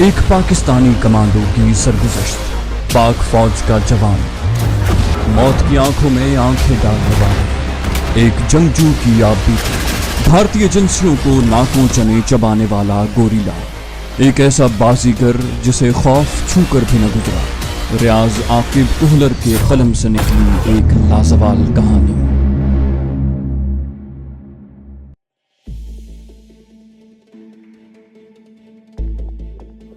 ایک پاکستانی کمانڈو کی سرگزشت، پاک فوج کا جوان، موت کی آنکھوں میں آنکھیں ڈالنے والا، ایک جنگجو کی یاد بیتی، بھارتی ایجنسیوں کو ناکوں چنے چبانے والا گوریلا، ایک ایسا بازیگر جسے خوف چھو کر بھی نہ گزرا، ریاض عاقب کوہلر کے قلم سے نکلی ایک لازوال کہانی۔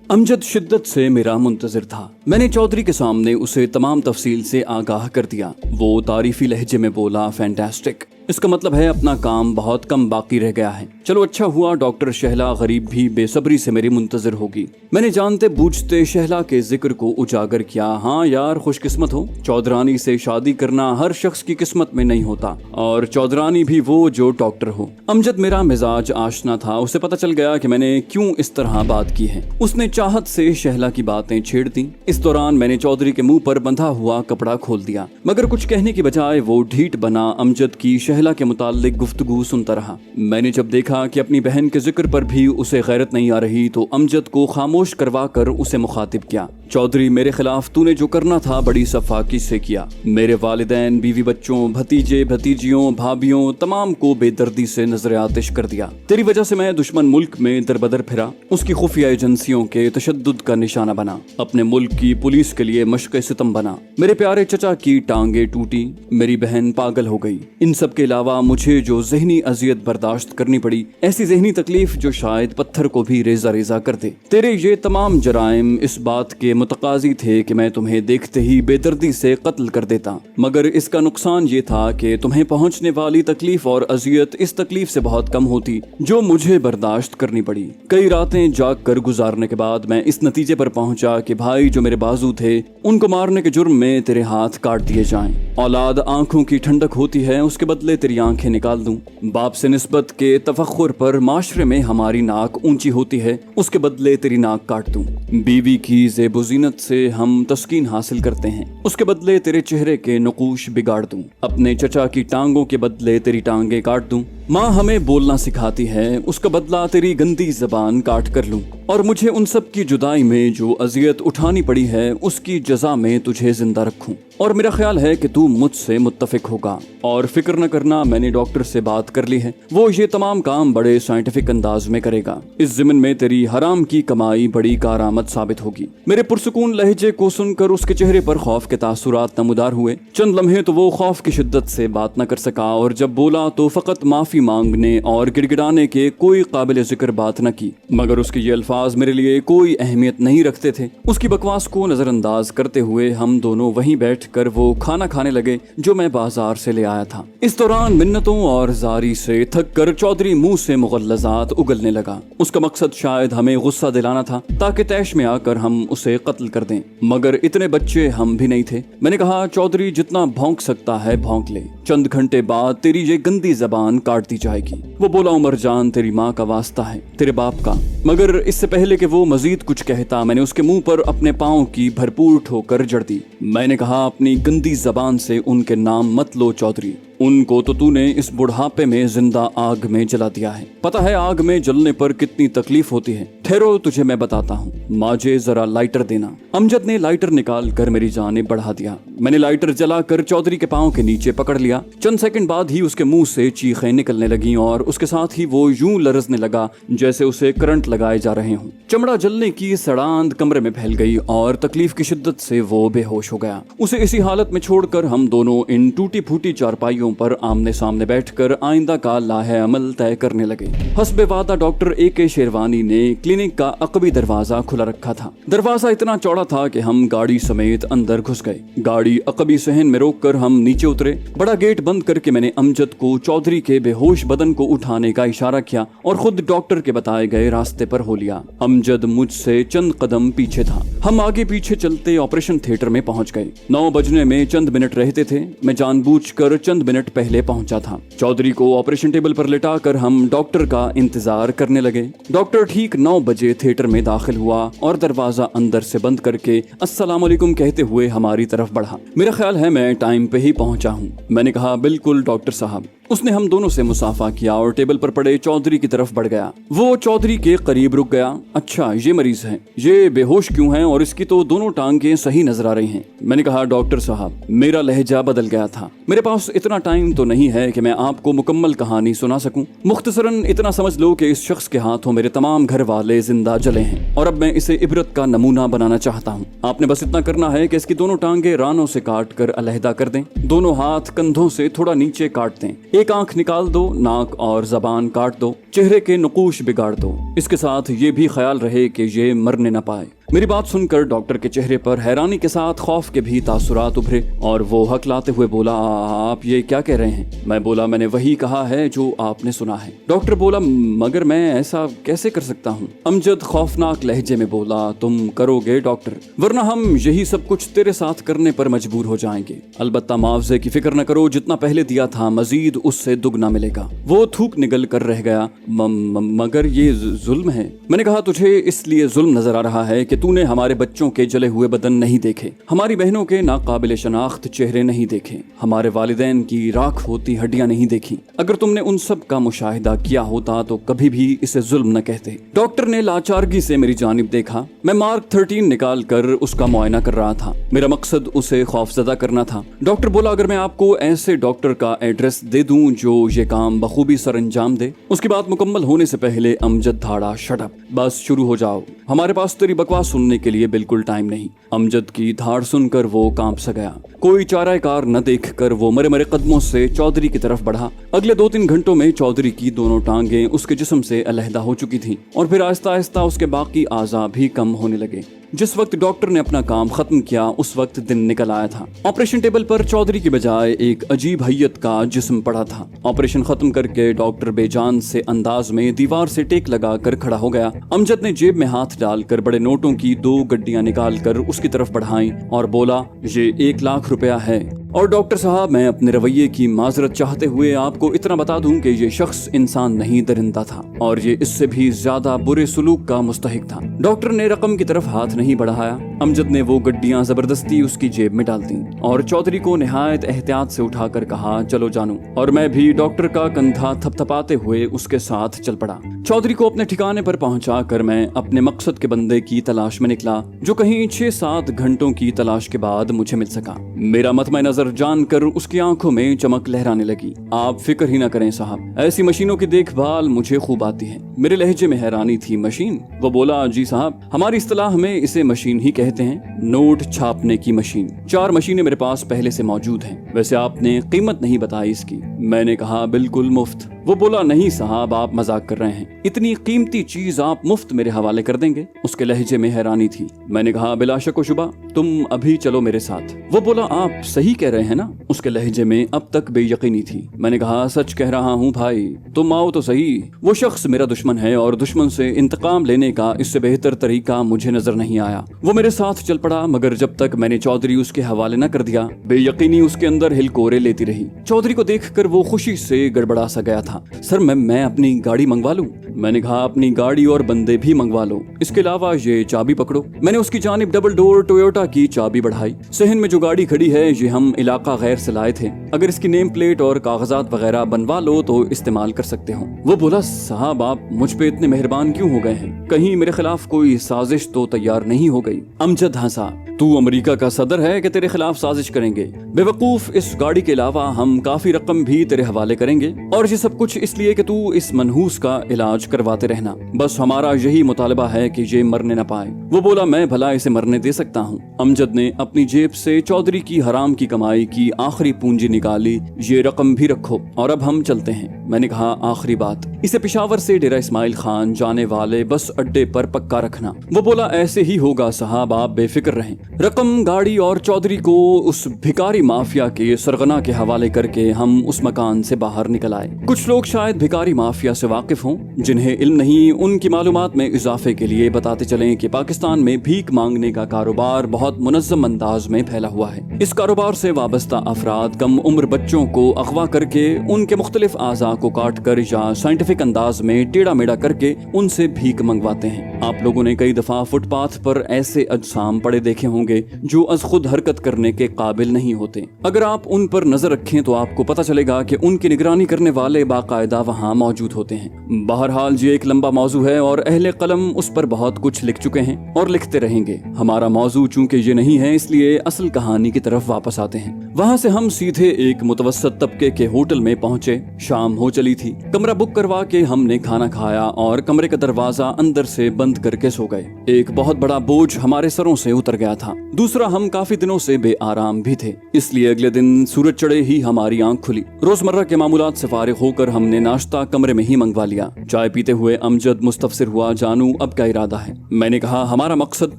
امجد شدت سے میرا منتظر تھا۔ میں نے چودھری کے سامنے اسے تمام تفصیل سے آگاہ کر دیا۔ وہ تعریفی لہجے میں بولا، فینٹاسٹک، اس کا مطلب ہے اپنا کام بہت کم باقی رہ گیا ہے۔ چلو اچھا ہوا ڈاکٹر شہلا غریب بھی بے صبری سے میری منتظر ہوگی۔ میں نے جانتے بوجھتے شہلا کے ذکر کو اجاگر کیا۔ ہاں یار، خوش قسمت ہو، چودھرانی سے شادی کرنا ہر شخص کی قسمت میں نہیں ہوتا، اور چودھرانی بھی وہ جو ڈاکٹر ہو۔ امجد میرا مزاج آشنا تھا، اسے پتہ چل گیا کہ میں نے کیوں اس طرح بات کی ہے۔ اس نے چاہت سے شہلا کی باتیں چھیڑ دیں۔ اس دوران میں نے چودھری کے منہ پر بندھا ہوا کپڑا کھول دیا، مگر کچھ کہنے کی بجائے وہ ڈھیٹ بنا امجد کی شہلا کے متعلق گفتگو سنتا رہا۔ میں نے جب دیکھا کہ اپنی بہن کے ذکر پر بھی اسے غیرت نہیں آ رہی تو امجد کو خاموش کروا کر اسے مخاطب کیا۔ چودھری، میرے خلاف تو نے جو کرنا تھا بڑی صفاقی سے کیا۔ میرے والدین، بیوی بچوں، بھتیجے بھتیجیوں، بھابھیوں، تمام کو بے دردی سے نظر آتش کر دیا۔ تیری وجہ سے میں دشمن ملک میں دربدر پھرا، اس کی خفیہ ایجنسیوں کے تشدد کا نشانہ بنا، اپنے ملک کی پولیس کے لیے مشق ستم بنا۔ میرے پیارے چچا کی ٹانگیں ٹوٹی، میری بہن پاگل ہو گئی۔ ان سب کے علاوہ مجھے جو ذہنی اذیت برداشت کرنی پڑی، ایسی ذہنی تکلیف جو شاید پتھر کو بھی ریزہ ریزہ کر دے، تیرے یہ تمام جرائم اس بات کے متقاضی تھے کہ میں تمہیں دیکھتے ہی بے دردی سے قتل کر دیتا، مگر اس کا نقصان یہ تھا کہ تمہیں پہنچنے والی تکلیف اور اذیت اس تکلیف سے بہت کم ہوتی جو مجھے برداشت کرنی پڑی۔ کئی راتیں جاگ کر گزارنے کے بعد میں اس نتیجے پر پہنچا کہ بھائی جو میرے بازو تھے ان کو مارنے کے جرم میں تیرے ہاتھ کاٹ دیے جائیں۔ اولاد آنکھوں کی ٹھنڈک ہوتی ہے، اس کے بدلے تیری آنکھیں نکال دوں۔ باپ سے نسبت کے تفخر پر معاشرے میں ہماری ناک اونچی ہوتی ہے، اس کے بدلے تیری ناک کاٹ دوں۔ بیوی کی زیب و زینت سے ہم تسکین حاصل کرتے ہیں، اس کے بدلے تیرے چہرے کے نقوش بگاڑ دوں۔ اپنے چچا کی ٹانگوں کے بدلے تیری ٹانگیں کاٹ دوں۔ ماں ہمیں بولنا سکھاتی ہے، اس کا بدلہ تیری گندی زبان کاٹ کر لوں، اور مجھے ان سب کی جدائی میں جو اذیت اٹھانی پڑی ہے اس کی جزا میں تجھے زندہ رکھوں۔ اور میرا خیال ہے کہ تو مجھ سے متفق ہوگا، اور فکر نہ کرنا، میں نے ڈاکٹر سے بات کر لی ہے، وہ یہ تمام کام بڑے سائنٹیفک انداز میں کرے گا۔ اس ضمن میں تیری حرام کی کمائی بڑی کارآمد ثابت ہوگی۔ میرے پرسکون لہجے کو سن کر اس کے چہرے پر خوف کے تاثرات نمودار ہوئے۔ چند لمحے تو وہ خوف کی شدت سے بات نہ کر سکا، اور جب بولا تو فقط معافی مانگنے اور گڑ گڑانے کے کوئی قابل ذکر بات نہ کی، مگر اس کے یہ الفاظ میرے لیے کوئی اہمیت نہیں رکھتے تھے۔ اس کی بکواس کو نظر انداز کرتے ہوئے ہم دونوں وہیں بیٹھ کر وہ کھانا کھانے لگے جو میں بازار سے لے آیا تھا۔ اس دوران منتوں اور زاری سے تھک کر چودھری منہ سے مغلظات اگلنے لگا۔ اس کا مقصد شاید ہمیں غصہ دلانا تھا تاکہ طیش میں آ کر ہم اسے قتل کر دیں، مگر اتنے بچے ہم بھی نہیں تھے۔ میں نے کہا، چودھری جتنا بھونک سکتا ہے بھونک لے، چند گھنٹے بعد تیری یہ گندی زبان کاٹ دی جائے گی۔ وہ بولا، عمر جان، تیری ماں کا واسطہ ہے، تیرے باپ کا۔ مگر اس سے پہلے کہ وہ مزید کچھ کہتا، میں نے اس کے منہ پر اپنے پاؤں کی بھرپور ٹھوکر جڑ دی۔ میں نے کہا، اپنی گندی زبان سے ان کے نام مت لو چودھری، ان کو تو نے اس بڑھاپے میں زندہ آگ میں جلا دیا ہے۔ پتہ ہے آگ میں جلنے پر کتنی تکلیف ہوتی ہے؟ ٹھہرو، تجھے میں بتاتا ہوں، ماجے ذرا لائٹر دینا۔ امجد نے لائٹر نکال کر میری جانب بڑھا دیا۔ میں نے لائٹر جلا کر چودھری کے پاؤں کے نیچے پکڑ لیا۔ چند سیکنڈ بعد ہی اس کے منہ سے چیخیں نکلنے لگیں، اور اس کے ساتھ ہی وہ یوں لرزنے لگا جیسے اسے کرنٹ لگائے جا رہے ہوں۔ چمڑا جلنے کی سڑاند کمرے میں پھیل گئی، اور تکلیف کی شدت سے وہ بے ہوش ہو گیا۔ اسے اسی حالت میں چھوڑ کر ہم دونوں ان ٹوٹی پھوٹی چارپائیوں پر آمنے سامنے بیٹھ کر آئندہ کا لاہے عمل طے کرنے لگے۔ حسب وعدہ ڈاکٹر اے کے شیروانی نے کلینک کا عقبی دروازہ کھلا رکھا تھا۔ دروازہ اتنا چوڑا تھا کہ ہم گاڑی سمیت اندر گھس گئے۔ گاڑی عقبی صحن میں روک کر ہم نیچے اترے۔ بڑا گیٹ بند کر کے میں نے امجد کو چودھری کے بے ہوش بدن کو اٹھانے کا اشارہ کیا اور خود ڈاکٹر کے بتائے گئے راستے پر ہو لیا۔ امجد مجھ سے چند قدم پیچھے تھا۔ ہم آگے پیچھے چلتے آپریشن تھیٹر میں پہنچ گئے۔ 9 بجنے میں چند منٹ رہتے تھے۔ میں جان بوجھ کر چند منٹ پہلے پہنچا تھا۔ چودھری کو آپریشن ٹیبل پر لٹا کر ہم ڈاکٹر کا انتظار کرنے لگے۔ ڈاکٹر ٹھیک 9 بجے تھیٹر میں داخل ہوا اور دروازہ اندر سے بند کر کے السلام علیکم کہتے ہوئے ہماری طرف بڑھا۔ میرا خیال ہے میں ٹائم پہ ہی پہنچا ہوں۔ میں نے کہا، بالکل ڈاکٹر صاحب۔ उसने हम दोनों से मुसाफा किया और टेबल पर पड़े चौधरी की तरफ बढ़ गया। वो चौधरी के करीब रुक गया। अच्छा, ये मरीज है, ये बेहोश क्यों है और इसकी तो दोनों टांगें सही नजर आ रही हैं। मैंने कहा, डॉक्टर साहब, मेरा लहजा बदल गया था। मेरे पास इतना टाइम तो नहीं है कि मैं आपको मुकम्मल कहानी सुना सकूं। मुख्तसरन इतना समझ लो कि इस शख्स के हाथों मेरे तमाम घर वाले जिंदा जले हैं और अब मैं इसे इबरत का नमूना बनाना चाहता हूँ। आपने बस इतना करना है कि इसकी दोनों टांगे रानों से काट कर अलहदा कर दें, दोनों हाथ कंधों से थोड़ा नीचे काट दें, एक आंख निकाल दो, नाक और जबान काट दो, चेहरे के नकूश बिगाड़ दो। इसके साथ ये भी ख्याल रहे कि ये मरने न पाए। मेरी बात सुनकर डॉक्टर के चेहरे पर हैरानी के साथ खौफ के भी तासुरात उभरे और वो हकलाते हुए बोला, आप ये क्या कह रहे हैं? मैं बोला, मैंने वही कहा है जो आपने सुना है। डॉक्टर बोला, मगर मैं ऐसा कैसे कर सकता हूँ? अमजद खौफनाक लहजे में बोला, तुम करोगे डॉक्टर, वरना हम यही सब कुछ तेरे साथ करने पर मजबूर हो जाएंगे। अलबत्ता मुआवजे की फिक्र न करो, जितना पहले दिया था मजीद उससे दुगना मिलेगा। वो थूक निगल कर रह गया। मगर ये जुल्म है। मैंने कहा, तुझे इसलिए जुल्म नजर आ रहा है कि तूने हमारे बच्चों के जले हुए बदन नहीं देखे, हमारी बहनों के नाकाबिले शनाख्त चेहरे नहीं देखे, हमारे वालिदैन की राख होती हड्डियां नहीं देखी। अगर तुमने उन सब का मुशाहिदा किया होता तो कभी भी इसे जुल्म न कहते। डॉक्टर ने लाचारगी से मेरी जानिब देखा। मैं मार्क 13 निकाल कर उसका मुआयना कर रहा था। मेरा मकसद उसे खौफजदा करना था। डॉक्टर बोला, अगर मैं आपको ऐसे डॉक्टर का एड्रेस दे दूं जो ये काम बखूबी सर अंजाम दे। उसकी बात मुकम्मल होने से पहले अमजद धाड़ा, शट अप, बस शुरू हो जाओ, हमारे पास तेरी बकवास सुनने के लिए बिल्कुल टाइम नहीं। अमजद की धाड़ सुनकर वो कांप सा गया। कोई चाराकार न देखकर वो मरे मरे कदमों से चौधरी की तरफ बढ़ा। अगले 2-3 घंटों में चौधरी की दोनों टांगें उसके जिस्म से अलहदा हो चुकी थी और फिर आहिस्ता आहिस्ता उसके बाकी आज़ा भी कम होने लगे। जिस वक्त डॉक्टर ने अपना काम खत्म किया उस वक्त दिन निकल आया था। ऑपरेशन टेबल पर चौधरी की बजाय एक अजीब हैयत का जिस्म पड़ा था। ऑपरेशन खत्म करके डॉक्टर बेजान से अंदाज में दीवार से टेक लगा कर खड़ा हो गया। अमजद ने जेब में हाथ डालकर बड़े नोटों की 2 गड्डियां निकाल कर उसकी तरफ बढ़ाई और बोला, ये 1 लाख रुपया है। और डॉक्टर साहब, मैं अपने रवैये की माजरत चाहते हुए आपको इतना बता दूं कि ये शख्स इंसान नहीं, दरिंदा था और ये इससे भी ज्यादा बुरे सुलूक का मुस्तहिक था। डॉक्टर ने रकम की तरफ हाथ नहीं बढ़ाया। अमजद ने वो गड्डियां जबरदस्ती उसकी जेब में डाल दी और चौधरी को निहायत एहतियात से उठाकर कहा, चलो जानू। और मैं भी डॉक्टर का कंधा थपथपाते हुए उसके साथ चल पड़ा। चौधरी को अपने ठिकाने पर पहुंचाकर मैं अपने मकसद के बंदे की तलाश में निकला, जो कहीं 6-7 घंटों की तलाश के बाद मुझे मिल सका। मेरा मतमय नजर जानकर उसकी आंखों में चमक लहराने लगी। आप फिक्र ही ना करें साहब, ऐसी मशीनों की देखभाल मुझे खूब आती है। मेरे लहजे में हैरानी थी। मशीन? वो बोला, जी साहब, हमारी इस्तिलाह में इसे मशीन ही कहते हैं, नोट छापने की मशीन। 4 मशीनें मेरे पास पहले से मौजूद हैं। वैसे आपने कीमत नहीं बताई इसकी। मैंने कहा, बिल्कुल मुफ्त। वो बोला, नहीं साहब, आप मजाक कर रहे हैं, इतनी कीमती चीज आप मुफ्त मेरे हवाले कर देंगे? उसके लहजे में हैरानी थी। मैंने कहा, बिला शक व शुबा, तुम अभी चलो मेरे साथ। वो बोला, आप सही कह रहे हैं ना? उसके लहजे में अब तक बेयकीनी थी। मैंने कहा, सच कह रहा हूँ भाई, तुम आओ तो सही। वो शख्स मेरा दुश्मन है और दुश्मन से इंतकाम लेने का इससे बेहतर तरीका मुझे नजर नहीं आया। वो मेरे साथ चल पड़ा, मगर जब तक मैंने चौधरी उसके हवाले न कर दिया, बेयकीनी उसके अंदर हिलकोरे लेती रही। चौधरी को देखकर वो खुशी से गड़बड़ा सा गया था। सर, मैं अपनी गाड़ी मंगवा लूं? मैंने कहा, अपनी गाड़ी और बंदे भी मंगवा लो, इसके अलावा ये चाबी पकड़ो। मैंने उसकी जानिब डबल डोर टोयोटा की चाबी बढ़ाई। सहन में जो गाड़ी खड़ी है ये हम इलाका गैर से लाए थे, अगर इसकी नेम प्लेट और कागजात वगैरह बनवा लो तो इस्तेमाल कर सकते हो। वो बोला, साहब आप मुझ पे इतने मेहरबान क्यों हो गए हैं? कहीं मेरे खिलाफ कोई साजिश तो तैयार नहीं हो गई? अमजद हंसा, तू अमेरिका का सदर है कि तेरे खिलाफ साजिश करेंगे? बेवकूफ, इस गाड़ी के अलावा हम काफी रकम भी तेरे हवाले करेंगे और ये सब कुछ इसलिए कि तू इस मनहूस का इलाज करवाते रहना। बस हमारा यही मुतालबा है कि ये मरने न पाए। वो बोला, मैं भला इसे मरने दे सकता हूँ? अमजद ने अपनी जेब से चौधरी की हराम की कमाई की आखिरी पूंजी निकाली। ये रकम भी रखो और अब हम चलते हैं। मैंने कहा, आखिरी बात, इसे पेशावर से डेरा इस्माइल खान जाने वाले बस अड्डे पर पक्का रखना। वो बोला, ऐसे ही होगा साहब, आप बेफिक्र रहें। रकम, गाड़ी और चौधरी को उस भिकारी माफिया के सरगना के हवाले करके हम उस मकान से बाहर निकल आए। कुछ लोग शायद भिकारी माफिया से वाकिफ हों, जिन्हें इल्म नहीं, उनकी मालूमात में इजाफे के लिए बताते चलें कि पाकिस्तान में भीख मांगने का कारोबार बहुत मुनज़्ज़म अंदाज में फैला हुआ है। इस कारोबार से वाबस्ता अफराद कम उम्र बच्चों को अगवा करके उनके मुख्तलिफ आज़ा तनख्वाह को काट कर या साइंटिफिक अंदाज में टेढ़ा मेढ़ा करके उनसे भीख मंगवाते हैं। आप लोगों ने कई दफा फुटपाथ पर ऐसे अजसाम पड़े देखे होंगे जो अज खुद हरकत करने के काबिल नहीं होते। अगर आप उन पर नजर रखें तो आपको पता चलेगा कि उनकी निगरानी करने वाले बाकायदा वहाँ मौजूद होते हैं। बहरहाल ये एक लंबा मौजू है और अहले कलम उस पर बहुत कुछ लिख चुके हैं और लिखते रहेंगे। हमारा मौजू चूंकि ये नहीं है, इसलिए असल कहानी की तरफ वापस आते हैं। वहाँ से हम सीधे एक मुतवस्सत तबके के होटल में पहुंचे। शाम हो चली थी। कमरा बुक करवा के हमने खाना खाया और कमरे का दरवाजा अंदर से बंद करके सो गए। एक बहुत बड़ा बोझ हमारे सरों से उतर गया था। दूसरा, हम काफी दिनों से बेआराम भी थे, इसलिए अगले दिन सूरज चढ़े ही हमारी आंख खुली। रोजमर्रा के मामूलात से फारिग होकर हमने नाश्ता कमरे में ही मंगवा लिया। चाय पीते हुए अमजद मुस्तफसिर हुआ, जानू अब क्या इरादा है? मैंने कहा, हमारा मकसद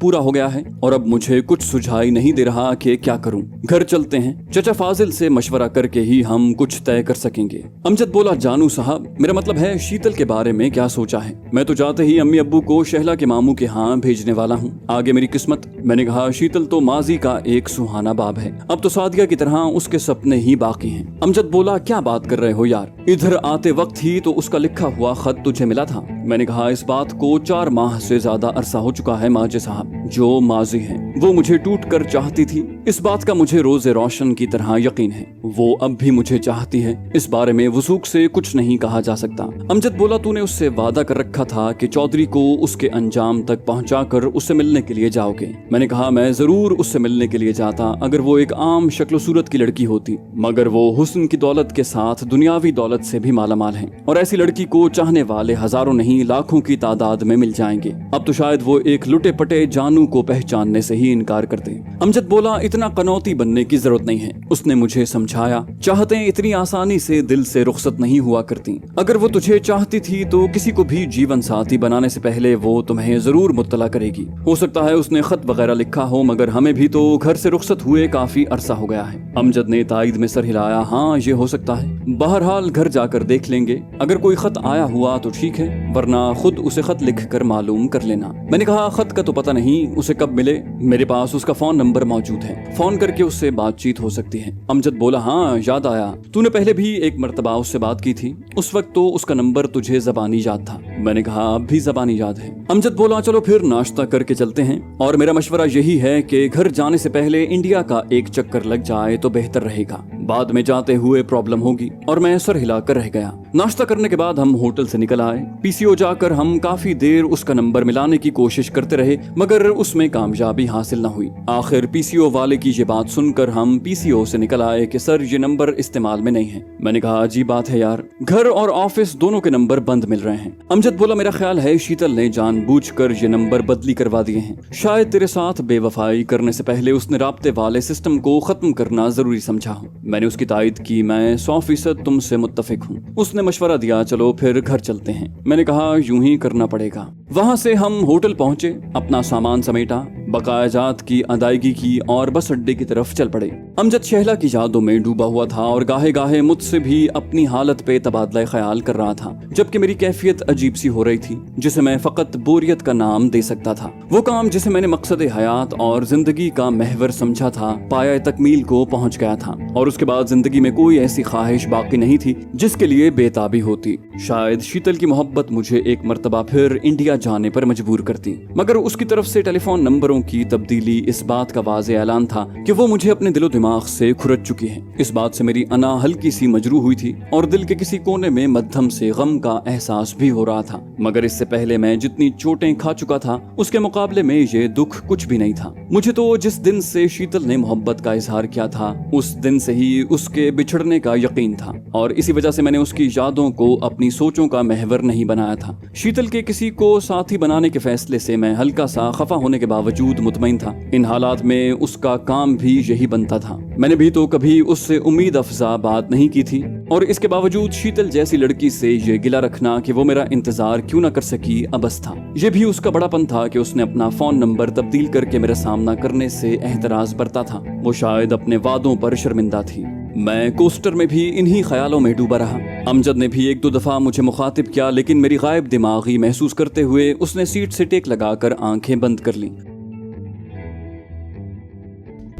पूरा हो गया है और अब मुझे कुछ सुझाई नहीं दे रहा कि क्या करूं। घर चलते हैं, चचा फाजिल से मशवरा करके ही हम कुछ तय कर सकेंगे। अमजद बोला, जानू साहब, मेरा मतलब है शीतल के बारे में क्या सोचा है? मैं तो जाते ही अम्मी अब्बू को शहला के मामू के यहाँ भेजने वाला हूँ, आगे मेरी किस्मत। मैंने कहा, शीतल तो माजी का एक सुहाना बाब है, अब तो सादिया की तरह उसके सपने ही बाकी हैं। अमजद बोला, क्या बात कर रहे हो यार, इधर आते वक्त ही तो उसका लिखा हुआ खत तुझे मिला था। मैंने कहा, इस बात को 4 माह से ज्यादा अरसा हो चुका है माजे साहब। जो माजी है वो मुझे टूट कर चाहती थी, इस बात का मुझे रोजे रोशन की तरह यकीन है। वो अब भी मुझे चाहती है, इस बारे में वसूख से कुछ नहीं कहा जा सकता। अमजद बोला, तूने उससे वादा कर रखा था कि चौधरी को उसके अंजाम तक पहुंचाकर उससे मिलने के लिए जाओगे। मैंने कहा, मैं जरूर उससे मिलने के लिए जाता अगर वो एक आम शक्ल सूरत की लड़की होती, मगर वो हुस्न की दौलत के साथ दुनियावी दौलत से भी मालामाल है और ऐसी लड़की को चाहने वाले हजारों नहीं लाखों की तादाद में मिल जाएंगे। अब तो शायद वो एक लुटे पटे जानू को पहचानने से ही इनकार कर दे। अमजद बोला, इतना कनौती बनने की जरूरत नहीं है। उसने मुझे समझाया, चाहते इतनी आसानी से दिल से रुखसत नहीं हुआ करती। अगर वो तुझे चाहती थी तो किसी को भी जीवन साथी बनाने से पहले वो तुम्हें जरूर मुत्तला करेगी। हो सकता है उसने खत वगैरह लिखा हो, मगर हमें भी तो घर से रुखसत हुए काफी अरसा हो गया है। अमजद ने तायद में सर हिलाया, हाँ ये हो सकता है, बहरहाल घर जाकर देख लेंगे। अगर कोई खत आया हुआ तो ठीक है, वरना खुद उसे खत लिख कर मालूम कर लेना। मैंने कहा, खत का तो पता नहीं उसे कब मिले, मेरे पास उसका फोन नंबर मौजूद है, फोन करके उससे बातचीत हो सकती है। अमजद बोला, हाँ याद आया, तूने पहले भी एक मर्तबा उससे बात की थी, उस वक्त तो उसका नंबर तुझे ज़बानी याद था। मैंने कहा, अब भी ज़बानी याद है। अमजद बोला, चलो फिर नाश्ता करके चलते हैं, और मेरा मशवरा यही है कि घर जाने से पहले इंडिया का एक चक्कर लग जाए तो बेहतर रहेगा, बाद में जाते हुए प्रॉब्लम होगी। और मैं सर हिलाकर रह गया। नाश्ता करने के बाद हम होटल से निकल आए। पीसीओ जाकर हम काफी देर उसका नंबर मिलाने की कोशिश करते रहे, मगर उसमें कामयाबी हासिल न हुई। आखिर पीसीओ वाले की ये बात सुनकर हम पीसीओ से निकल आए कि सर ये नंबर इस्तेमाल में नहीं है। मैंने कहा, अजीब बात है यार, घर और ऑफिस दोनों के नंबर बंद मिल रहे हैं। अमजद बोला, मेरा ख्याल है शीतल ने जानबूझकर ये नंबर बदली करवा दिए हैं। शायद तेरे साथ बेवफाई करने से पहले उसने राब्ते वाले सिस्टम को खत्म करना जरूरी समझा हो। मैंने उसकी तायद की, मैं 100% तुमसे मुत्तफिक हूँ। उसने मशवरा दिया, चलो फिर घर चलते हैं। मैंने कहा, यूं ही करना पड़ेगा। वहाँ से हम होटल पहुंचे, अपना सामान समेटा, बकायाजात की अदायगी की और बस अड्डे की तरफ चल पड़े। अमजद शहला की यादों में डूबा हुआ था और गाहे गाहे मुझसे भी अपनी हालत पे तबादला ख्याल कर रहा था, जबकि मेरी कैफियत अजीब सी हो रही थी, जिसे मैं फकत बोरियत का नाम दे सकता था। वो काम जिसे मैंने मकसद हयात और जिंदगी का महवर समझा था, पाया तकमील को पहुंच गया था, और उसके बाद जिंदगी में कोई ऐसी ख्वाहिश बाकी नहीं थी जिसके लिए बेताबी होती। शायद शीतल की मोहब्बत मुझे एक मर्तबा फिर इंडिया जाने पर मजबूर करती, मगर उसकी तरफ से टेलीफोन नंबरों की तब्दीली इस बात का वाज़े ऐलान था कि वो मुझे अपने दिलो दिमाग से खुरच चुकी है। इस बात से मेरी अना हल्की सी मजरू हुई थी और दिल के किसी कोने में मध्यम से गम का एहसास भी हो रहा था, मगर इससे पहले मैं जितनी चोटें खा चुका था उसके मुकाबले में ये दुख कुछ भी नहीं था। मुझे तो जिस दिन से शीतल ने मोहब्बत का इजहार किया था उस दिन से ही उसके बिछड़ने का यकीन था, और इसी वजह से मैंने उसकी यादों को अपनी सोचों का महवर नहीं बनाया था। शीतल के किसी को साथी बनाने के फैसले से मैं हल्का सा खफा होने के बावजूद मुतमईन था। इन हालात में उसका काम भी यही बनता था। मैंने भी तो कभी उससे उम्मीद अफजा बात नहीं की थी, और इसके बावजूद शीतल जैसी लड़की से ये गिला रखना कि वो मेरा इंतजार क्यों न कर सकी अबस था। ये भी उसका बड़ापन था कि उसने अपना फोन नंबर तब्दील करके मेरा सामना करने से एहतराज बरता था। वो शायद अपने वादों पर शर्मिंदा थी। मैं कोस्टर में भी इन्हीं ख्यालों में डूबा रहा। अमजद ने भी 1-2 दफा मुझे मुखातिब किया, लेकिन मेरी गायब दिमागी महसूस करते हुए उसने सीट से टेक लगाकर आंखें बंद कर लीं।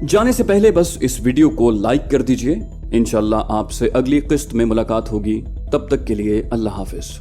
जाने से पहले बस इस वीडियो को लाइक कर दीजिए। इंशाल्लाह आपसे अगली किस्त में मुलाकात होगी। तब तक के लिए अल्लाह हाफिज।